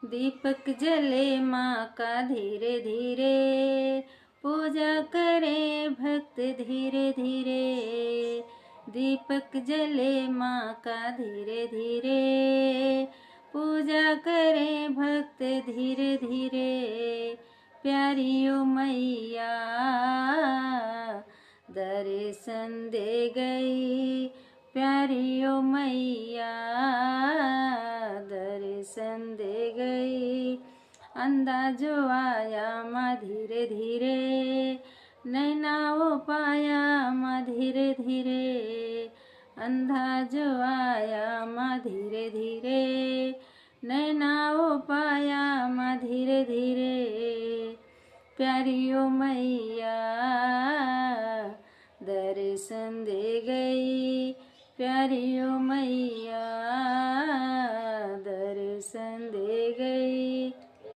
दीपक जले माँ का धीरे धीरे, पूजा करे भक्त धीरे धीरे। दीपक जले माँ का धीरे धीरे, पूजा करे भक्त धीरे धीरे। प्यारी ओ मैया दर्शन दे गई, प्यारी ओ मैया दर्शन दे गई। अंधा जो आया माँ धीरे धीरे, नैना वो पाया माँ धीरे धीरे। अंधा जो आया माँ धीरे धीरे, नैना वो पाया माँ धीरे धीरे। प्यारी ओ मैया दर्शन दे गई, प्यारी ओ मैया दर्शन दे गई।